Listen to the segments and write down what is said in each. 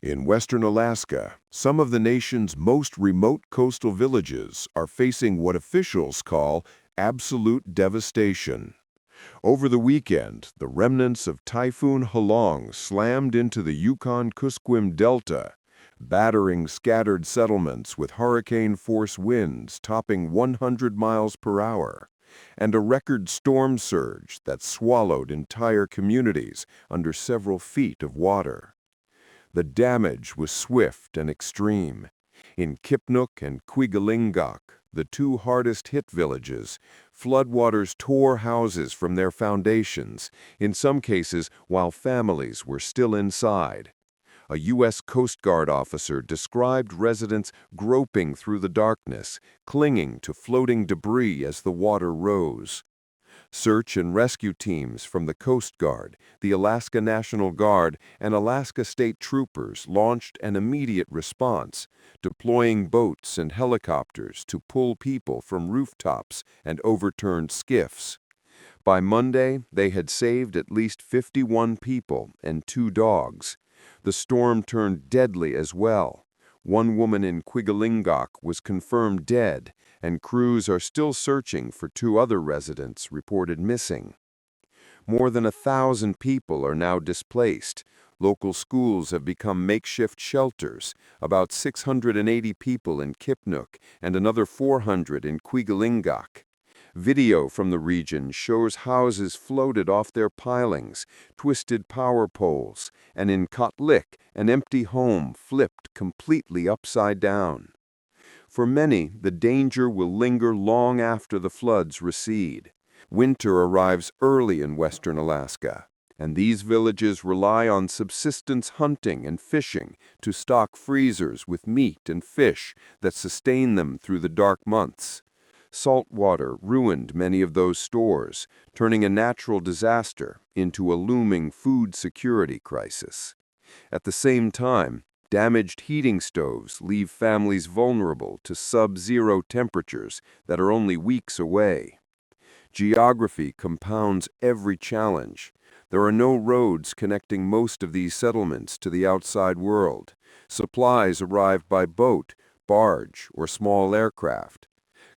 In western Alaska, some of the nation's most remote coastal villages are facing what officials call absolute devastation. Over the weekend, the remnants of Typhoon Halong slammed into the Yukon-Kuskokwim Delta, battering scattered settlements with hurricane-force winds topping 100 miles per hour, and a record storm surge that swallowed entire communities under several feet of water. The damage was swift and extreme. In Kipnuk and Quigalingok, the two hardest-hit villages, floodwaters tore houses from their foundations, in some cases while families were still inside. A U.S. Coast Guard officer described residents groping through the darkness, clinging to floating debris as the water rose. Search and rescue teams from the Coast Guard, the Alaska National Guard, and Alaska State Troopers launched an immediate response, deploying boats and helicopters to pull people from rooftops and overturned skiffs. By Monday, they had saved at least 51 people and 2 dogs. The storm turned deadly as well. One woman in Quigalingok was confirmed dead, and crews are still searching for 2 other residents reported missing. More than 1,000 people are now displaced. Local schools have become makeshift shelters, about 680 people in Kipnuk and another 400 in Quigalingok. Video from the region shows houses floated off their pilings, twisted power poles, and in Kotlik, an empty home flipped completely upside down. For many, the danger will linger long after the floods recede. Winter arrives early in western Alaska, and these villages rely on subsistence hunting and fishing to stock freezers with meat and fish that sustain them through the dark months. Salt water ruined many of those stores, turning a natural disaster into a looming food security crisis. At the same time, damaged heating stoves leave families vulnerable to sub-zero temperatures that are only weeks away. Geography compounds every challenge. There are no roads connecting most of these settlements to the outside world. Supplies arrive by boat, barge, or small aircraft.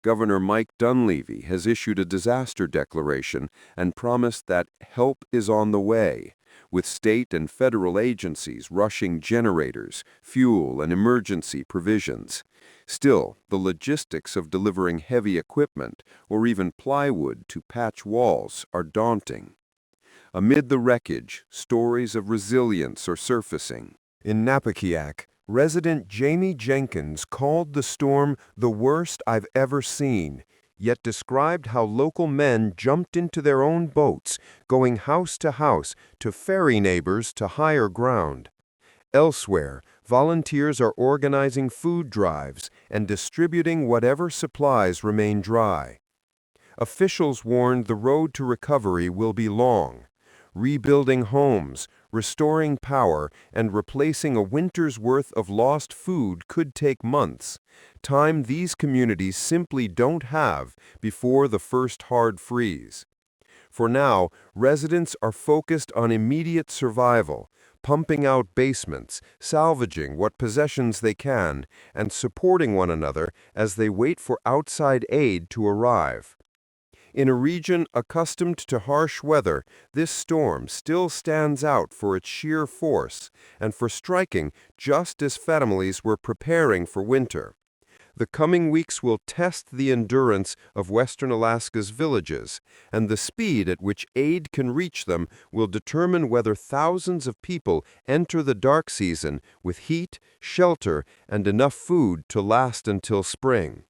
Governor Mike Dunleavy has issued a disaster declaration and promised that help is on the way, with state and federal agencies rushing generators, fuel, and emergency provisions. Still, the logistics of delivering heavy equipment or even plywood to patch walls are daunting. Amid the wreckage, stories of resilience are surfacing. In Napakiak, resident Jamie Jenkins called the storm the worst I've ever seen, yet described how local men jumped into their own boats, going house to ferry neighbors to higher ground. Elsewhere, volunteers are organizing food drives and distributing whatever supplies remain dry. Officials warned the road to recovery will be long. Rebuilding homes, restoring power, and replacing a winter's worth of lost food could take months, time these communities simply don't have before the first hard freeze. For now, residents are focused on immediate survival, pumping out basements, salvaging what possessions they can, and supporting one another as they wait for outside aid to arrive. In a region accustomed to harsh weather, this storm still stands out for its sheer force and for striking just as families were preparing for winter. The coming weeks will test the endurance of western Alaska's villages, and the speed at which aid can reach them will determine whether thousands of people enter the dark season with heat, shelter, and enough food to last until spring.